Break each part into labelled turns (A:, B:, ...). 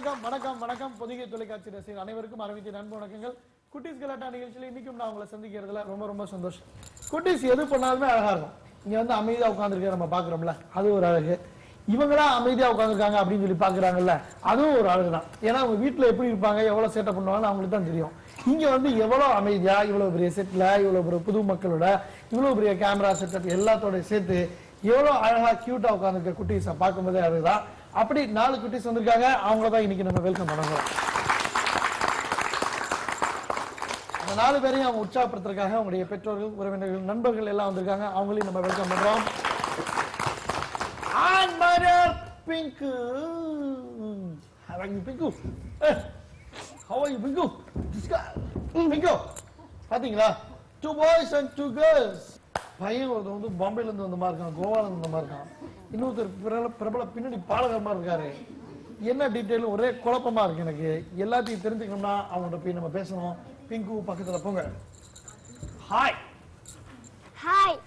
A: வணக்கம் வணக்கம் வணக்கம் பொதிகை தொலைக்காட்சி ரசிகர்கள் அனைவருக்கும் அரவிந்தின் அன்பு வணக்கங்கள். குட்டீஸ் கலாட்டா நிகழ்ச்சியில் இன்னைக்கும் நான் உங்களை சந்திக்கிறதுல ரொம்ப ரொம்ப சந்தோஷம். குட்டீஸ் எது பண்ணாலுமே அழகா இருக்கும். இங்க வந்து அமைதியா உட்காந்துருக்க நம்ம பாக்குறோம்ல, அது ஒரு அழகு. இவங்களா அமைதியா உட்காந்துருக்காங்க அப்படின்னு சொல்லி பாக்குறாங்கல்ல, அதுவும் ஒரு அழகுதான். ஏன்னா அவங்க வீட்டுல எப்படி இருப்பாங்க, எவ்வளவு சேட்டை பண்ணுவாங்கன்னு அவங்களுக்கு தான் தெரியும். இங்க வந்து எவ்வளவு அமைதியா, இவ்வளவு பெரிய செட்ல, இவ்வளவு பெரிய புது மக்களோட, இவ்வளவு பெரிய கேமரா செட்டப் எல்லாத்தோட சேர்த்து எவ்வளவு அழகா கியூட்டா உட்காந்துருக்க குட்டீஸை பார்க்கும்போதே அழகுதான். அப்படி 4 குட்டீஸ் வந்திருக்காங்க. அவங்கள தான் இன்னைக்கு நம்ம வெல்கம் பண்ணுறோம். அந்த 4 பேரையும் அவங்க உற்சாகப்படுத்துறதுக்காக அவங்களுடைய பெற்றோர்கள், உறவினர்கள், நண்பர்கள் எல்லாம் வந்திருக்காங்க. அவங்களையும் நம்ம வெல்கம் பண்றோம். Pinku. How are you, Pinku? How are you, Pinku? Pinku. பாத்தீங்களா? 2 boys and 2 girls. பையன் ஒருத்தர் வந்து பாம்பேல இருந்து வந்த மாதிரி இருக்கான், கோவால இருந்து வந்த மாதிரி இருக்கான். இன்னொருத்தர் பிரபல பின்னணி பாடகர் மாதிரி இருக்காரு. என்ன டீட்டெயிலும் ஒரே குழப்பமா இருக்கு எனக்கு. எல்லாத்தையும் தெரிஞ்சுக்கணும்னா அவங்கள்ட்ட போய் நம்ம பேசணும். பிங்கு பக்கத்துல போங்க. ஹாய்.
B: ஹாய்.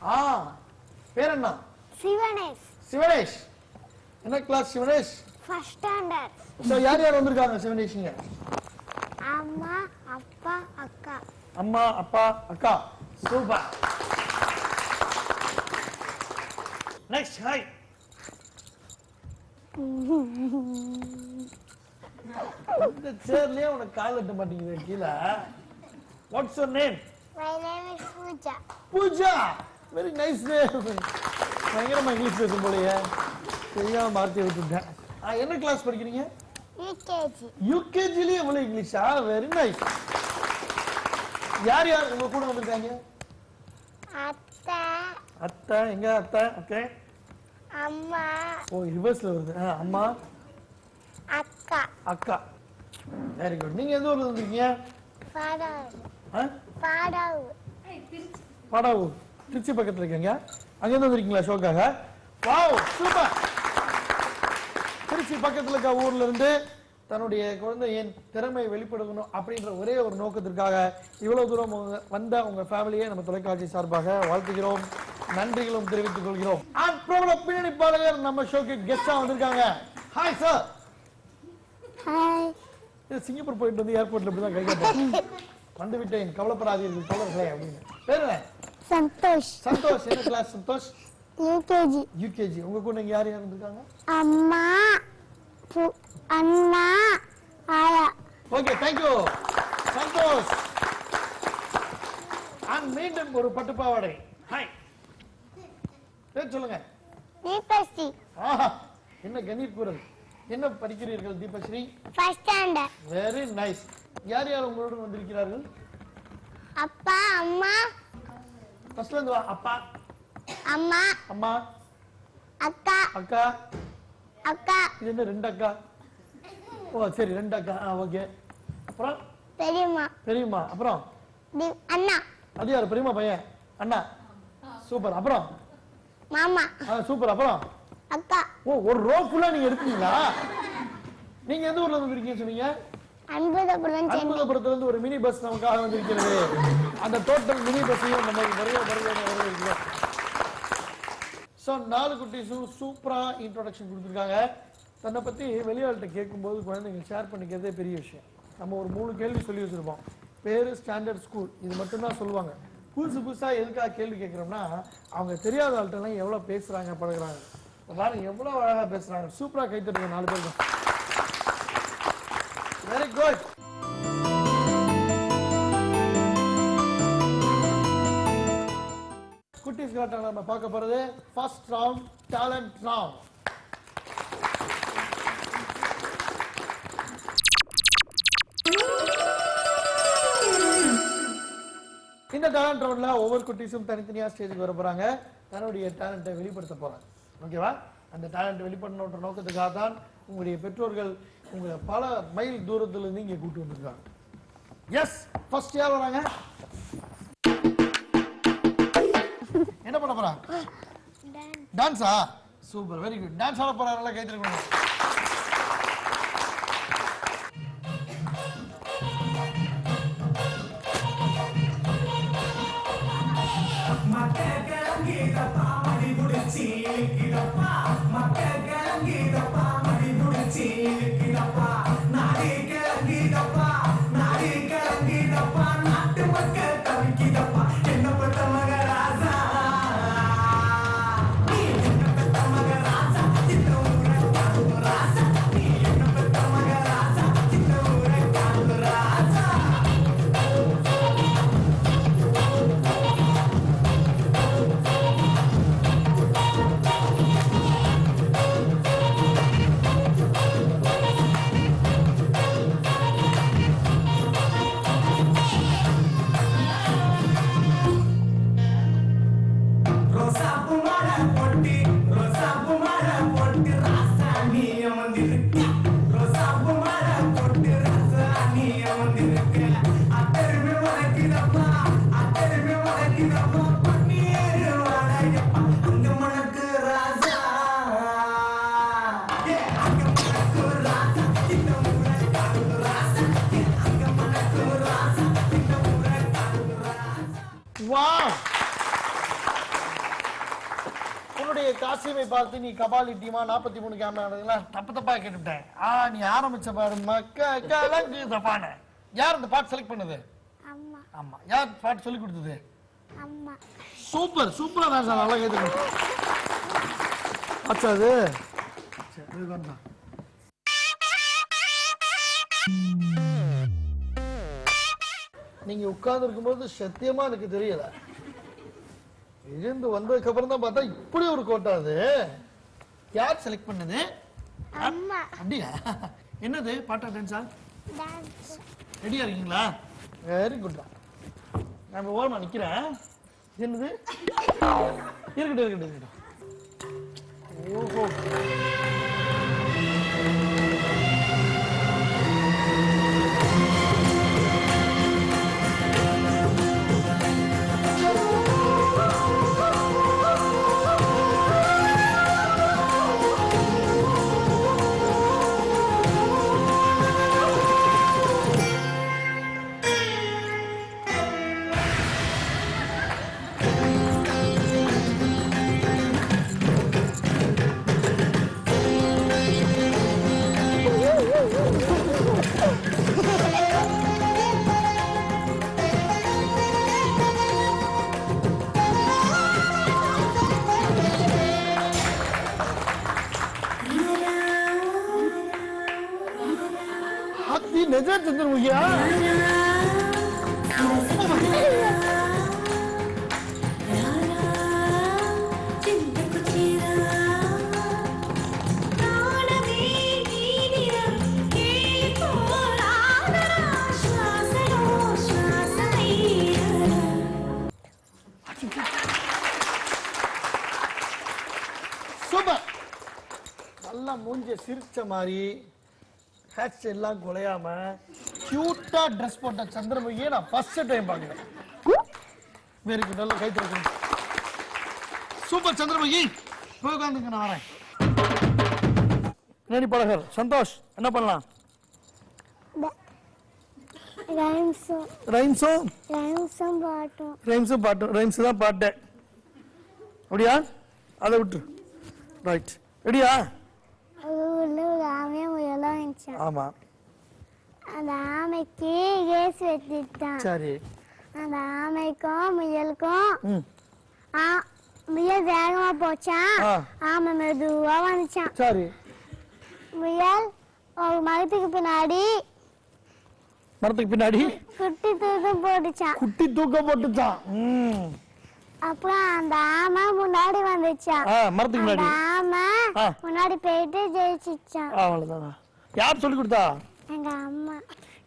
A: பேர் என்ன?
B: சிவனேஷ்.
A: சிவனேஷ். என்ன class Sivanesh?
B: First standard.
A: So யார் யார் வந்திருக்காங்க சிவனேஷ்ங்க?
B: அம்மா, அப்பா, அக்கா.
A: அம்மா, அப்பா, அக்கா. சூப்பர். Next hi. இந்த சேர்லயே உனக்கு கால் எட்ட மாட்டேங்குது கீழே. What's your name?
B: My name is Pooja.
A: Pooja. Very nice name. பயங்கரமா இங்கிலீஷ் பேசும் போலயே. தெரியாம வார்த்தையை விட்டுட்டேன். என்ன கிளாஸ் படிக்கிறீங்க?
B: UKG.
A: யூகேஜிலேயே இவ்வளவு இங்கிலீஷா? Very nice. யார் யார் உங்க கூட வந்திருக்காங்க?
B: அத்தை.
A: அத்தை. எங்க அத்தை? ஓகே.
B: அம்மா.
A: ஓ ரிவர்ஸ்ல வருது. அம்மா,
B: அக்கா.
A: அக்கா. Very good. நீங்க எந்த ஊர்ல வந்திருக்கீங்க?
B: பாடாவூர். பாடாவூர்.
A: பாடாவூர். திருச்சி பக்கத்துல இருக்கீங்க. அங்க இருந்து வந்திருக்கீங்களா ஷோக்காக? Wow super. திருச்சி பக்கத்துல இருக்க ஊர்ல இருந்து தன்னுடைய குழந்தையின் திறமையை வெளிப்படுத்தணும் அப்படின்ற ஒரே ஒரு நோக்கத்திற்காக இவ்வளவு தூரம் வந்த உங்க ஃபேமிலியை நம்ம தொலைக்காட்சி சார்பாக வாழ்த்துகிறோம், நன்றிகளும் தெரிவித்துக் கொள்கிறோம். பிரபல பின்னணி பாடகர் நம்ம ஷோக்கு கெஸ்டா வந்திருக்காங்க. Hi sir.
B: ஹாய்.
A: சிங்கப்பூர் போயிட்டு வந்து ஏர்போர்ட்ல இப்படிதான் கை காட்டுறேன். வந்து விட்டேன், கவலைப்படாதீர்கள் தோழர்களே அப்படின்னு. பேரு என்ன?
B: சந்தோஷ்.
A: சந்தோஷ். என்ன கிளாஸ் சந்தோஷ்?
B: UKG.
A: யூகேஜி. உங்க கூட இங்க யார் யார் வந்திருக்காங்க?
B: அம்மா, அண்ணா, ஆயா.
A: Okay thank you Santhosh. மீண்டும் ஒரு பட்டுப்பாவாடை. ஹாய். பேர் சொல்லுங்க.
B: தீபஸ்ரீ.
A: என்ன கணீர் குரல். என்ன படிக்கிறீர்கள் Deepashree?
B: First standard.
A: Very nice. யார் யார் உங்களுடன் வந்திருக்கிறார்கள்?
B: அப்பா, அம்மா.
A: ஃபர்ஸ்ட்ல இருந்து வா. அப்பா,
B: அம்மா,
A: அம்மா,
B: அக்கா,
A: அக்கா.
B: அக்கா.
A: இது என்ன 2 அக்கா? ஓ சரி 2 அக்கா. ஓகே. அப்புறம்
B: பெரியம்மா.
A: பெரியம்மா. அப்புறம்
B: அண்ணா.
A: அது யாரு? பெரியம்மா பையன் அண்ணா. சூப்பர். அப்புறம்
B: மாமா.
A: சூப்பர். அப்புறம்
B: அக்கா.
A: ஓ ஒரு ரோ ஃபுல்லா நீங்க எடுத்தீங்களா? நீங்க எந்த ஊர்ல வந்திருக்கீங்க சொன்னீங்க?
B: அன்புதபுரம்.
A: அன்புதபுரத்துல இருந்து ஒரு மினி பஸ் நமக்காக வந்திருக்கிறது. அந்த டோட்டல் மினி பஸ்ஸையும் நம்ம வரவேற்கிறோம். சோ 4 குட்டீஸும் சூப்பரா இன்ட்ரோடக்ஷன் கொடுத்துருக்காங்க. தன்னை பத்தி வெளியாள்கிட்ட கேட்கும்போது குழந்தைங்க ஷேர் பண்ணிக்கிறதே பெரிய விஷயம். நம்ம ஒரு 3 கேள்வி சொல்லி வச்சிருப்போம். பேரு, ஸ்டாண்டர்ட், ஸ்கூல், இது மட்டும் தான் சொல்லுவாங்க. புதுசா எதுக்காக கேள்வி கேட்கிறோம்னா அவங்க தெரியாத ஆள்கிட்ட எல்லாம் எவ்வளவு பேசுறாங்க பழகுறாங்க. பாருங்க எவ்வளவு அழகா பேசுறாங்க. சூப்பரா கைத்தட்டுங்க 4 பேருக்கும். Very good. குட்டீஸ் கலாட்டா நம்ம பார்க்க போறது ஃபர்ஸ்ட் ரவுண்ட் டாலன்ட் ரவுண்ட். இந்த டாலன்ட் ரவுண்ட்ல ஒவ்வொரு குட்டீஸும் தனித்தனியா ஸ்டேஜுக்கு வர போறாங்க. தன்னுடைய டேலண்ட்டை வெளிப்படுத்த போறாங்க. ஓகேவா? அந்த டேலண்ட் வெளிப்படுத்தணுன்ற நோக்கத்துக்காக தான் உங்களுடைய பெற்றோர்கள் உங்களை பல மைல் தூரத்துல இருந்து இங்க கூட்டு வந்திருக்காங்க. எஸ் ஃபர்ஸ்ட் யார் வராங்க? என்ன பண்ண போறாங்க? டான்ஸா? சூப்பர். Very good. டான்ஸ் ஆட போறாங்க. நல்லா கை தட்டுங்க.
C: மக்கள்
A: வாவ். உன்னுடைய காசியமை பார்த்து நீ கபாலி டீமா 43 கேமரா தப்பா கேட்டுட்டேன். நீ ஆரம்பிச்ச பாரு மக்க கலங்கு தப்பான. யார் இந்த பாட்டு செலக்ட் பண்ணது?
B: அம்மா.
A: ஆமா. யார் பாட்டு சொல்லி கொடுத்தது?
B: அம்மா.
A: சூப்பர் சூப்பரா தான் சார், நல்லா கேட்டுக்கணும். ஆச்சா அது சரி வேண்டாம். நீங்க உட்கார்ந்து இருக்கும்போது சத்தியமா எனக்கு தெரியல. இருந்து வந்ததுக்கு அப்புறம் தான் பார்த்தா இப்படி ஒரு கோட்டா அது. யார் செலக்ட் பண்ணது?
B: அம்மா.
A: அப்படியா? என்னது பாட்டா டான்ஸா?
B: டான்ஸ்.
A: ரெடியா இருக்கீங்களா? Very good. நான் ஓரமா நிக்கிறேன். என்னது? இருக்கட்டும் இருக்கட்டும் இருக்கட்டும். ஓஹோ. நிஜம் சந்திரமுகியா? சூப்பர். நல்லா மூஞ்ச சிரிச்ச மாதிரி ஹேர் ஸ்டைல் எல்லாம் குலையாம கியூட்டா ட்ரெஸ் போட்ட சந்திரமுகியை நான் ஃபர்ஸ்ட் டைம் பார்க்கிறேன். Very good. நல்ல கை தட்டுங்க. சூப்பர் சந்திரமுகி. போய் உட்காந்துங்க, நான் வரேன். நடி பழகர் சந்தோஷ், என்ன பண்ணலாம்? ரைம்ஸும் பாட்டும். ரைம்ஸ் தான் பாட்டேன். அப்படியா? அதை விட்டு. ரைட். ரெடியா? ஆமா.
B: அந்த ஆமைக்கு கேஸ் வெட்டிட்டான்.
A: சரி.
B: அந்த ஆமைக்கும் முயலுக்கும் முயல் வேகமா போச்சான், ஆமை மெதுவா வந்துச்சான்.
A: சரி.
B: முயல் ஒரு மரத்துக்கு பின்னாடி குட்டி தூக்கம் போட்டுச்சான். அப்புறம் அந்த ஆமை முன்னாடி வந்துச்சான்.
A: மரத்துக்கு முன்னாடி
B: ஆமை முன்னாடி போயிட்டு ஜெயிச்சிச்சான்.
A: அவ்வளவுதான். யார் சொல்லி கொடுத்தா?
B: எங்க அம்மா.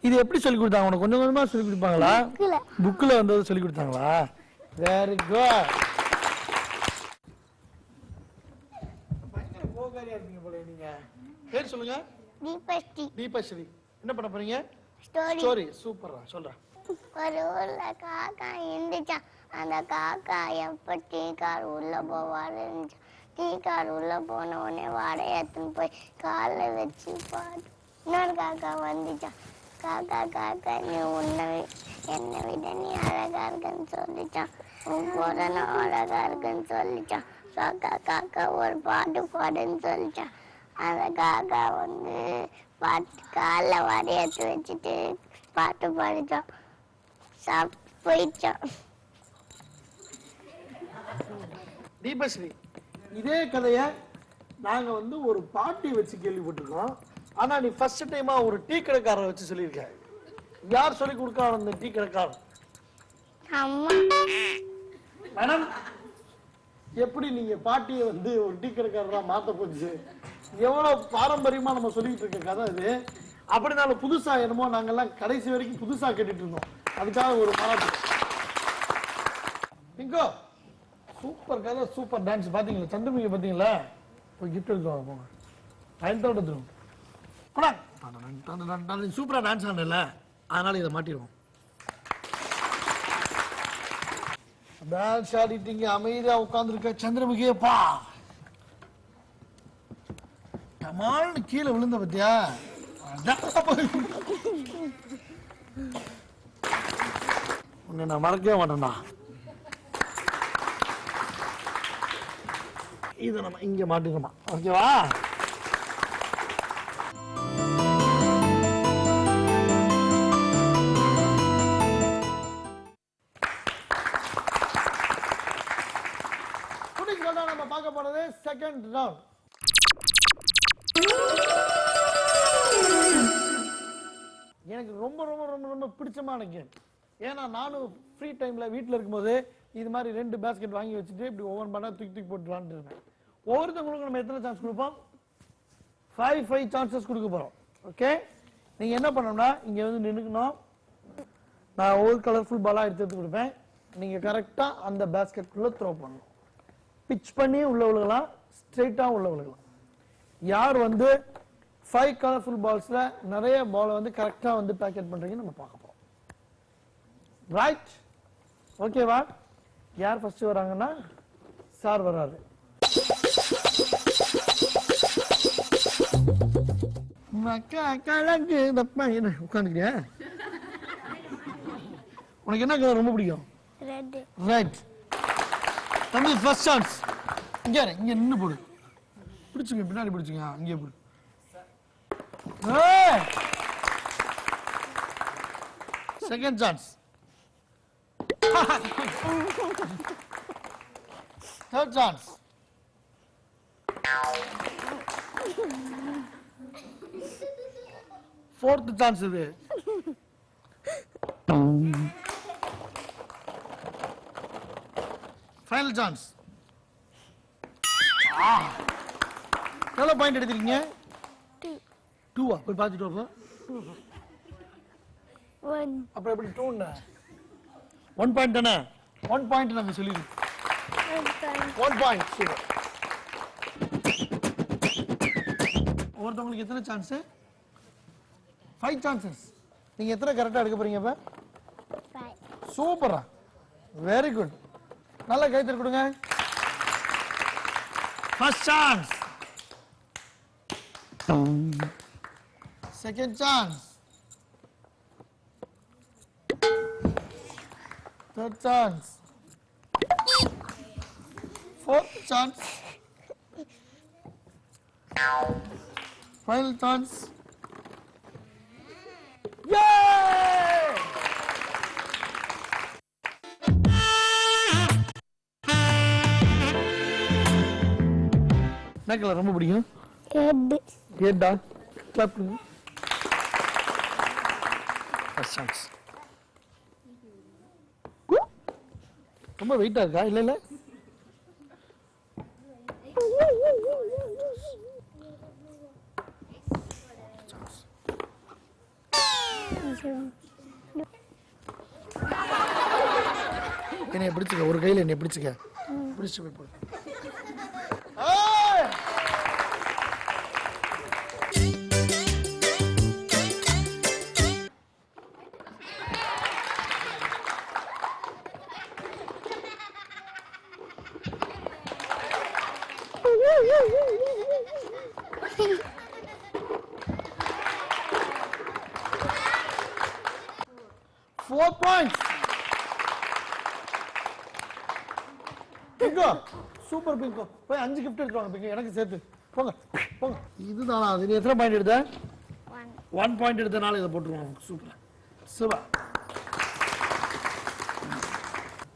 A: இது எப்படி சொல்லி கொடுத்தாங்க? உனக்கு கொஞ்சம் கொஞ்சமா சொல்லி கொடுப்பாங்களா? புக்ல வந்தது சொல்லி கொடுத்தாங்களா? Very good. பயங்கர கோகாரியா இருக்கீங்க போல நீங்க. பேர் சொல்லுங்க. தீபஸ்ரீ. என்ன பண்ண போறீங்க? ஸ்டோரி. சூப்பரா சொல்றேன்.
B: ஒரு ஊர்ல காக்கா இருந்துச்சான். அந்த காக்கா எப்ப டீக்கார் உள்ள போவாரு. டீக்கார் உள்ள போன உடனே வாடகை எடுத்துன்னு போய் காலில் வச்சு பாட்டு. இன்னொரு காக்கா வந்துச்சான். காக்கா நீ என்னை விட நீ அழகா இருக்குன்னு சொல்லிச்சான். உன் புறனும் அழகா இருக்குன்னு சொல்லிச்சான். காக்கா ஒரு பாட்டு பாடுன்னு சொல்லிச்சான். அந்த காக்கா பாட்டு காலில் வாடகை எடுத்து வச்சுட்டு பாட்டு பாடிச்சான். போயிடுச்சான்.
A: தீபஸ்ரீ, இதே கதைய நாங்க ஒரு பாட்டி வச்சு கேள்விப்பட்டிருக்கோம். ஆனா நீ ஃபர்ஸ்ட் டைமா ஒரு டீ கடைக்காரரை வச்சு சொல்லியிருக்க. யார் சொல்லி கொடுக்க அந்த டீ கடைக்காரர்? மேடம், எப்படி நீங்க பாட்டியை ஒரு டீ கடைக்காரரா மாத்த போச்சு? எவ்வளவு பாரம்பரியமா நம்ம சொல்லிட்டு இருக்க கதை இது. அப்படினாலும் புதுசா என்னமோ நாங்கெல்லாம் கடைசி வரைக்கும் புதுசா கேட்டுட்டு இருந்தோம். அதுக்காக ஒரு பாராட்டு. பிங்கோ, சூப்பர் கதை, சூப்பர் டான்ஸ். பாத்தீங்களா சந்திரமுகி? பாத்தீங்களா? போய் கிஃப்ட் எடுத்துவாங்க போங்க. டைம் எடுத்துருவோம். சூப்பரா டான்ஸ் ஆனல, அதனால இதை மாட்டிடுவோம். டான்ஸ் ஆடிட்டீங்க, அமைதியா உட்கார்ந்துருக்க சந்திரமுகியப்பா. டமால்னு கீழே விழுந்த பத்தியா? உன்னை நான் மறக்கவே மாட்டேன்டா. இதை நம்ம இங்க மாட்டிக்கணுமா? ஓகேவா? நம்ம பார்க்க போறது செகண்ட் ரவுண்ட். எனக்கு ரொம்ப ரொம்ப ரொம்ப ரொம்ப பிடிச்சமான கேம். ஏன்னா நானும் ஃப்ரீ டைம்ல வீட்டில் இருக்கும்போது இது மாதிரி 2 பேஸ்கெட் வாங்கி வச்சுட்டு இப்படி ஒவ்வொரு பண்ணா தூக்கி தூக்கி போட்டு விளாண்டுருவேன். ஒவ்வொருத்தவங்களுக்கும் நம்ம எத்தனை சான்ஸ் கொடுப்போம்? 5 சான்சஸ் கொடுக்க போறோம். ஓகே, நீங்க என்ன பண்ணணும்னா இங்க வந்து நின்னுக்கணும். நான் ஒவ்வொரு கலர்ஃபுல் பாலா எடுத்து கொடுப்பேன். நீங்க கரெக்டா அந்த பேஸ்கெட்குள்ள த்ரோ பண்ணணும். பிச் பண்ணி உள்ள விழுகலாம், ஸ்ட்ரெயிட்டா உள்ள விழுகலாம். யார் வந்து 5 கலர்ஃபுல் பால்ஸ்ல நிறைய பால் வந்து கரெக்டா வந்து பேக்கெட் பண்றீங்கன்னு நம்ம பார்க்க போறோம். ரைட்? ஓகேவா? யார் ஃபர்ஸ்ட் வராங்கன்னா சார் வராரு. உட்காந்துக்கிறியா? உனக்கு என்ன கலர் ரொம்ப பிடிக்கும்? ரெட். தம்பி ஃபர்ஸ்ட் சான்ஸ். இங்க இங்க நின்னு போடு. பிடிச்சுங்க, பின்னாடி பிடிச்சுங்க. இங்கே போடு. Second chance. Third chance. Fourth chance இது. Final chance. எவ்வளவு பாயிண்ட் எடுத்துருக்கீங்க? 2. போய் பார்த்துட்டு வரலாம். அப்புறம் எப்படி 2? 1 பாயிண்ட் தானே? 1 பாயிண்ட் நாங்க சொல்லிருக்கோம். 1 பாயிண்ட். சூப்பர். ஒருத்தவங்களுக்கு எத்தனை சான்ஸ்? 5 சான்சஸ். நீங்க எத்தனை கரெக்டா எடுக்க போறீங்க இப்ப?
B: 5.
A: சூப்பரா, வெரி குட். நல்ல கைத்தறி கொடுங்க. First chance. Second chance. Third chance. Fourth chance. Final chance. என்ன கலர் ரொம்ப பிடிக்கும்? ரெட்டா? கிளாப் பண்ணுங்க. First chance. ரொம்ப வெயிட்டா இருக்கா? இல்ல இல்ல. என்னைய பிடிச்சுக்க, ஒரு கையில என்னைய பிடிச்சுக்க. பிடிச்சு போய் போடு. Four points. Bingo, super Bingo. போய் 5 gift எடுத்துவாங்க பிங்கோ, எனக்கு சேர்த்து. போங்க போங்க. இதுதானா? நீ எத்தனை பாயிண்ட் எடுத்த? 1 பாயிண்ட் எடுத்தனால இதை போட்டுருவாங்க. சூப்பர் சிவா.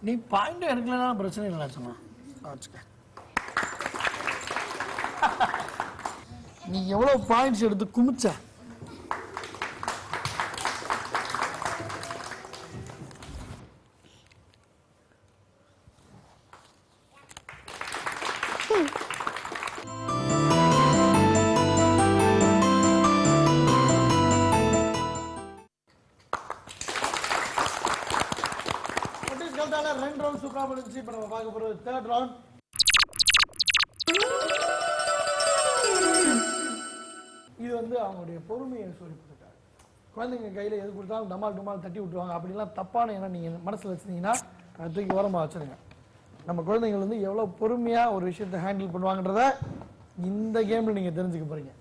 A: நீ பாயிண்ட் எடுக்கலன்னா பிரச்சனை இல்லை சொன்னா. நீ எவ்வளவு பாயிண்ட்ஸ் எடுத்து குமிச்ச? ரெண்டு ரவுண்ட் சூப்பரா முடிஞ்சு. இப்ப நம்ம பார்க்க போறது தேர்ட் ரவுண்ட். இது வந்து அவங்களுடைய பொறுமையை சொல்லிவிட்டாங்க. குழந்தைங்க கையில எது கொடுத்தாலும் டமால் டமால் தட்டி விட்டுருவாங்க. அப்படிலாம் தப்பான எண்ணம் நீங்க மனசுல வச்சிருந்தீங்கன்னா தூக்கி ஓரமா வச்சிருங்க. நம்ம குழந்தைகள் வந்து எவ்வளவு பொறுமையா ஒரு விஷயத்தை ஹேண்டில் பண்ணுவாங்கன்றத இந்த கேம்ல நீங்க தெரிஞ்சுக்க போறீங்க.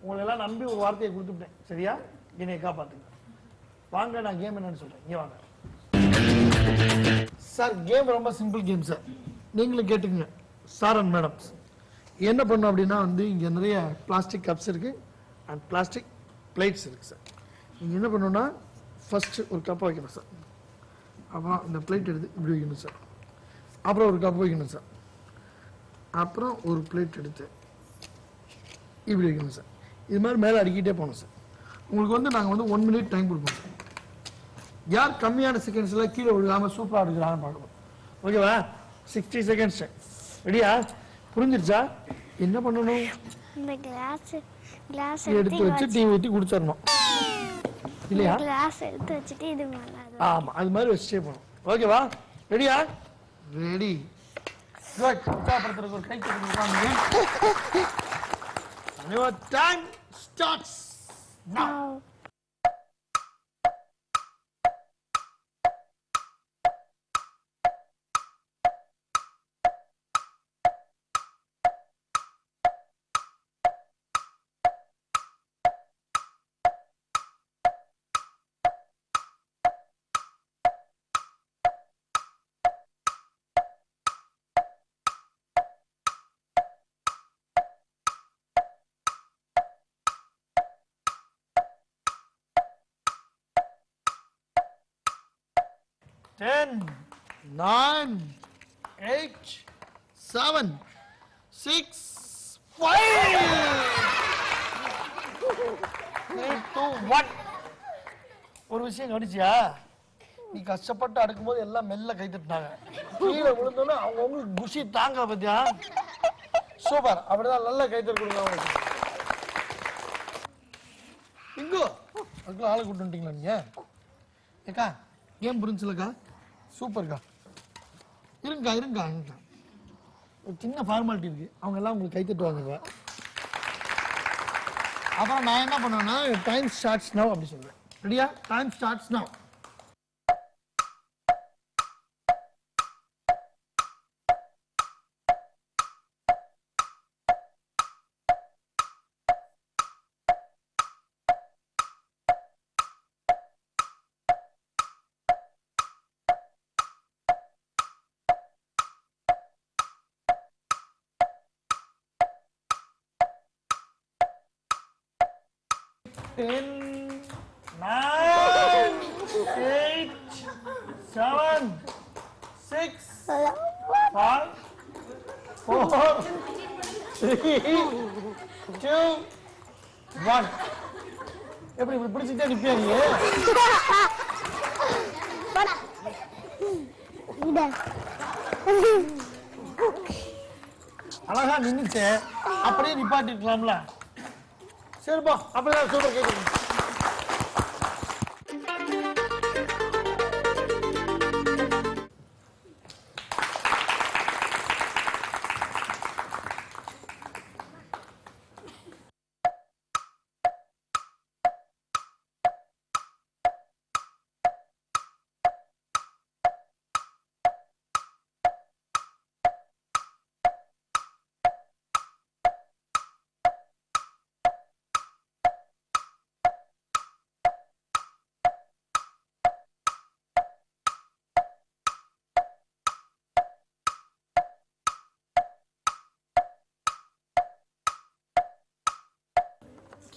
A: உங்களை எல்லாம் நம்பி ஒரு வார்த்தையை கொடுத்துட்டேன், சரியா? என்னைய காப்பாத்துங்க. வாங்க, நான் கேம் என்னன்னு சொல்றேன். இங்க வாங்க சார். கேம் ரொம்ப சிம்பிள் கேம் சார். நீங்களும் கேட்டுக்கங்க சார் அண்ட் மேடம். என்ன பண்ணணும் அப்படின்னா வந்து இங்கே நிறைய பிளாஸ்டிக் கப்ஸ் இருக்குது அண்ட் பிளாஸ்டிக் பிளேட்ஸ் இருக்குது சார். நீங்கள் என்ன பண்ணணும்னா ஃபஸ்ட்டு ஒரு கப்பை வைக்கணும் சார். அப்புறம் இந்த பிளேட் எடுத்து இப்படி வைக்கணும் சார். அப்புறம் ஒரு கப் வைக்கணும் சார். அப்புறம் ஒரு பிளேட் எடுத்து இப்படி வைக்கணும் சார். இது மாதிரி மேலே அடிக்கிட்டே போகணும் சார். உங்களுக்கு வந்து நாங்கள் வந்து 1 minute டைம் கொடுப்போம் சார். யார் கம்மியான செகண்ட்ஸில் கீழே விழுகாமல் சூப்பராக எடுக்கிறான்னு பார்க்கணும். ஓகேவா? 60 seconds. ரெடியா? புரிஞ்சிருச்சா? என்ன பண்ணணும்?
B: இந்த கிளாஸ்
A: எடுத்து வச்சு டீ ஊற்றி குடிச்சிடணும் இல்லையா?
B: கிளாஸ் எடுத்து வச்சுட்டு இது பண்ணாது.
A: ஆமாம், அது மாதிரி வச்சுட்டே போகணும். ஓகேவா? ரெடியா? ரெடி. குட். உற்சாகப்படுத்துறதுக்கு ஒரு கை கொடுங்க. Your time starts now. Ten, 9, 8, 7, 6, 5, 3, 2, 1. ஒரு விஷயம் கவனிச்சியா? நீ கஷ்டப்பட்டு அடுக்கும்போது எல்லாம் மெல்ல கை தட்டினாங்க. கீழே விழுந்தோன்னு அவங்களுக்கு குஷி தாங்க பத்தியா? சூப்பர். அப்படிதான் நல்ல கைத்தறி கொடுங்க அவங்களுக்கு. இங்கோ அதுக்குள்ள ஆளை கூட்டு வந்துட்டீங்களா நீங்க? ஏக்கா கேம் புரிஞ்சுலக்கா? சூப்பர்க்கா. இருங்கக்கா. ஒரு சின்ன ஃபார்மாலிட்டி இருக்கு. அவங்க எல்லாம் உங்களுக்கு கை தட்டுவாங்க. அப்புறம் நான் என்ன பண்ணுவேன்னா டைம் ஸ்டார்ட்ஸ் நவ் அப்படி சொல்லுவேன். ரெடியா? Time starts now. Ten, 9, 8, 7, 6, 5, 4, 3, 2, 1. எப்படி இப்படி பிடிச்சிட்டே நிப்பியா நீ? அழகா நின்னுச்சு. அப்படியே நிப்பாட்டி இருக்கலாம்ல. சரிப்பா, அப்படிதான் சூப்பர் கேட்குறீங்க.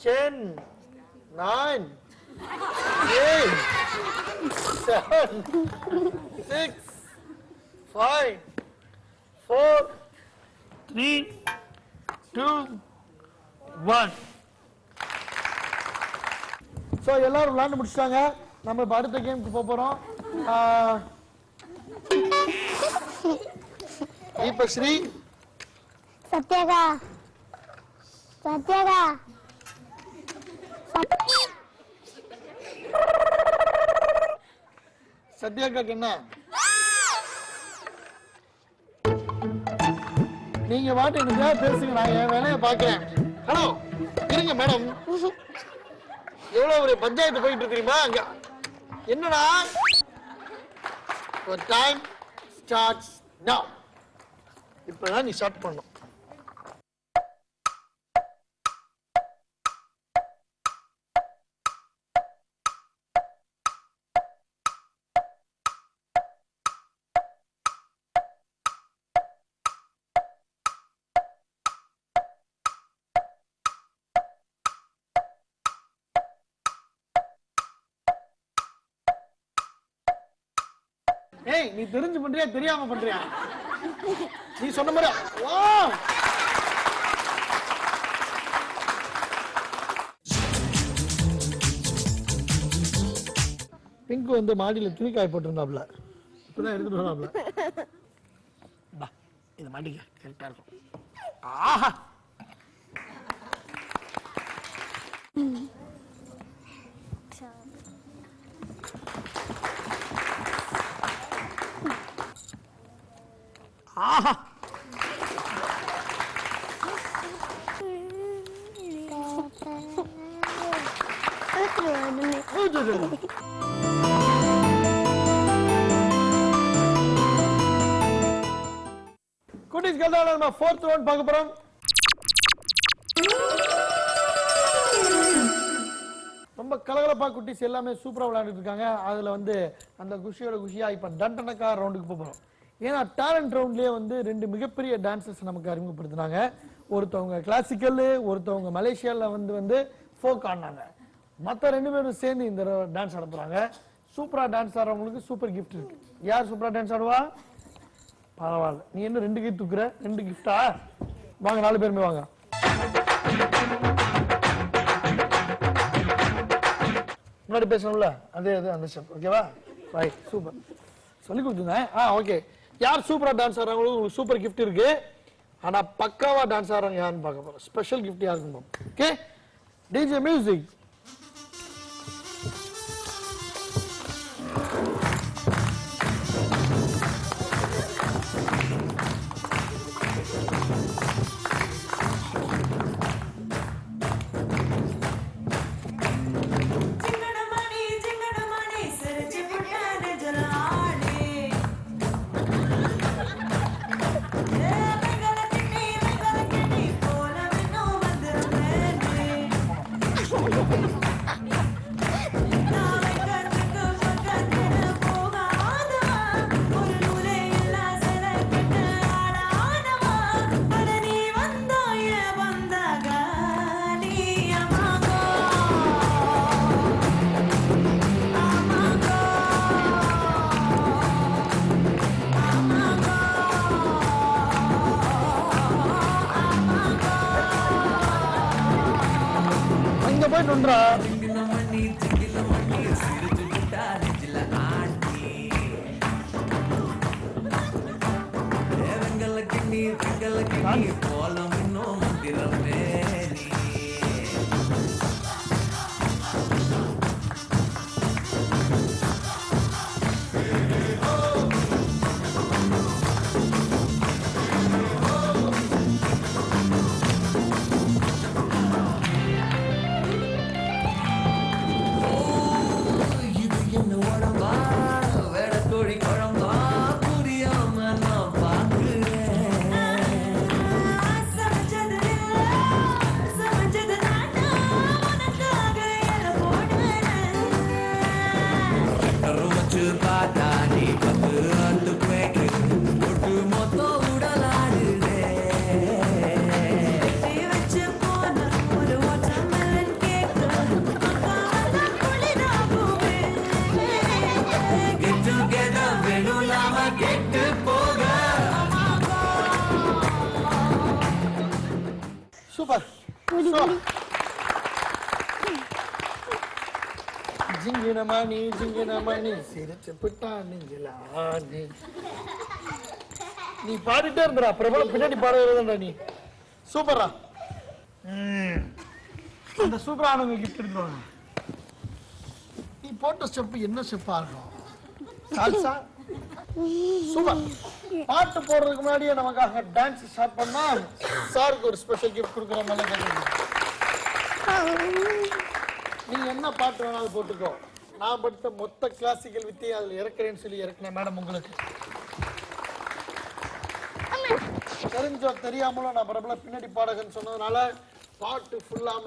A: Ten, 9, 8, 7, 6, 5, 4, 3, 2, 1. ஸோ எல்லாரும் விளையாண்டு முடிச்சிட்டாங்க. நம்ம இப்போ அடுத்த கேமுக்கு போக போகிறோம். இப்போ ஸ்ரீ
B: சத்யாகா
A: சத்யாக்காக்கு என்ன? நீங்க பாட்டு எனக்கு பேசுங்க, நான் என் வேலையை பார்க்கிறேன். ஹலோ இருங்க மேடம், எவ்வளவு ஒரு பஞ்சாயத்து போயிட்டு இருக்கு தெரியுமா? அங்க என்னடா? டைம் ஸ்டார்ட்ஸ் நவ. இப்பதான் நீ ஸ்டார்ட் பண்ணணும். ஏய் நீ தெரிஞ்சு பண்றியா தெரியாம பண்றியா? நீ சொன்ன மாதிரி வாவ். பிங்க் வந்து மாடியில துணி காய போட்டிருந்தாப்ல, இப்பதான் எடுத்துட்டு வராப்ல. பா இது மாட்டிக்க கரெக்டா இருக்கும். ஆஹா ஆஹா குட்டீஸ் கல்தான நம்ம 4th ரவுண்ட் பார்க்க போறோம். ரொம்ப கலகலப்பா குட்டீஸ் எல்லாமே சூப்பரா விளையாடிட்டு இருக்காங்க. அதுல வந்து அந்த குஷியோட குஷியா இப்ப டண்டனக்கா ரவுண்டுக்கு போறோம். ஏன்னா டேலண்ட் ரவுண்ட்லயே வந்து 2 மிகப்பெரிய டான்சர்ஸ் நமக்கு அறிமுகப்படுத்தினாங்க. ஒருத்தவங்க கிளாசிக்கல், ஒருத்தவங்க மலேசியால வந்து ஃபோக் ஆடினாங்க. மத்த 2 பேரும் சேர்ந்து இந்த டான்ஸ் ஆட போறாங்க. சூப்பரா டான்ஸ் ஆடுறவங்களுக்கு சூப்பர் கிஃப்ட் இருக்கு. யார் சூப்பரா டான்ஸ் ஆடுவா? பரவாயில்ல, நீ என்ன 2 கை தூக்குற? 2 கிஃப்டா? வாங்க 4 பேருமே வாங்க. முன்னாடி பேசணும்ல, அதே அந்த ஸ்டெப். ஓகேவா? Right, super. சொல்லி கொடுத்துங்க. ஓகே. யார் சூப்பரா டான்ஸ் ஆடுறாங்களோ உங்களுக்கு சூப்பர் கிஃப்ட் இருக்கு. ஆனா பக்காவா டான்ஸ் ஆடுறாங்க யாருன்னு பார்க்க போறோம். ஸ்பெஷல் கிஃப்ட் யாருக்கும். Okay, DJ music. போயிட்டு சூப்பர். ஜிங்கினமணி ஜிங்கினமணி சிரிச்சு புட்டா நீங்களானி. நீ பாடிட்டே இருந்தடா, பிரபல பின்னாடி பாடுறதுடா நீ. சூப்பரா. அந்த சூப்பரானவங்க கிஃப்ட் எடுத்துவாங்க. நீ போட்ட ஸ்டெப் என்ன ஸ்டெப்பா இருக்கும்? சால்சா. சூப்பர். பாட்டு போடுறதுக்கு முன்னாடியே நமக்காக டான்ஸ் ஸ்டார்ட் பண்ணா சாருக்கு ஒரு ஸ்பெஷல் கிஃப்ட் கொடுக்குற மாதிரி. நீ என்ன பாட்டு வேணாலும் போட்டுக்கோ. நான் படித்த மொத்த கிளாசிக்கல் வித்தியை அதுல இறக்குறேன்னு சொல்லி இறக்குனேன் மேடம். உங்களுக்கு தெரிஞ்சோ தெரியாமலோ நான் பிரபல பின்னாடி பாடகன்னு சொன்னதுனால பாட்டு ஃபுல்லாம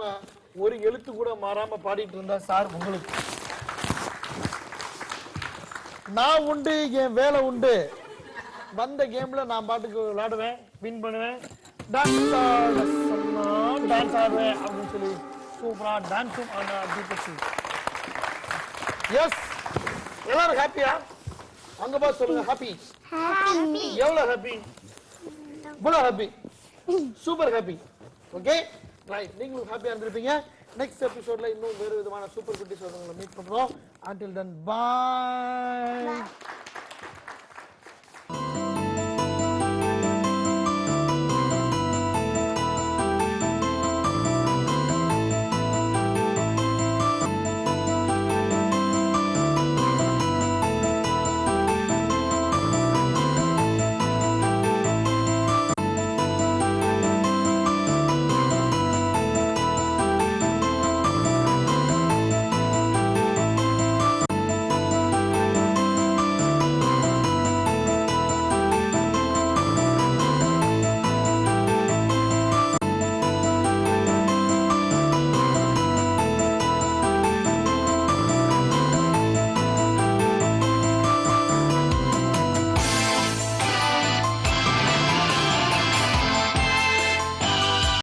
A: ஒரு எழுத்து கூட மாறாம பாடிட்டு இருந்தா சார் உங்களுக்கு. நான் உண்டு, என் வேலை உண்டு. வந்த கேம்ல நான் பாட்டுக்கு விளையாடுவேன், வின் பண்ணுவேன், டான்ஸ் ஆடுவேன் அப்படின்னு சொல்லி சூப்பரா டான்ஸும் ஆனா. எஸ், எல்லாரும் ஹாப்பியா? அங்க பாத்து சொல்லுங்க ஹாப்பி. எவ்வளவு ஹாப்பி? இவ்வளவு happy. Super happy. Okay right, நீங்களும் ஹாப்பியா இருந்திருப்பீங்க. நெக்ஸ்ட் எபிசோட்ல இன்னும் வேறு விதமான சூப்பர் குட்டீஸ் உங்களை மீட் பண்றோம். until then bye.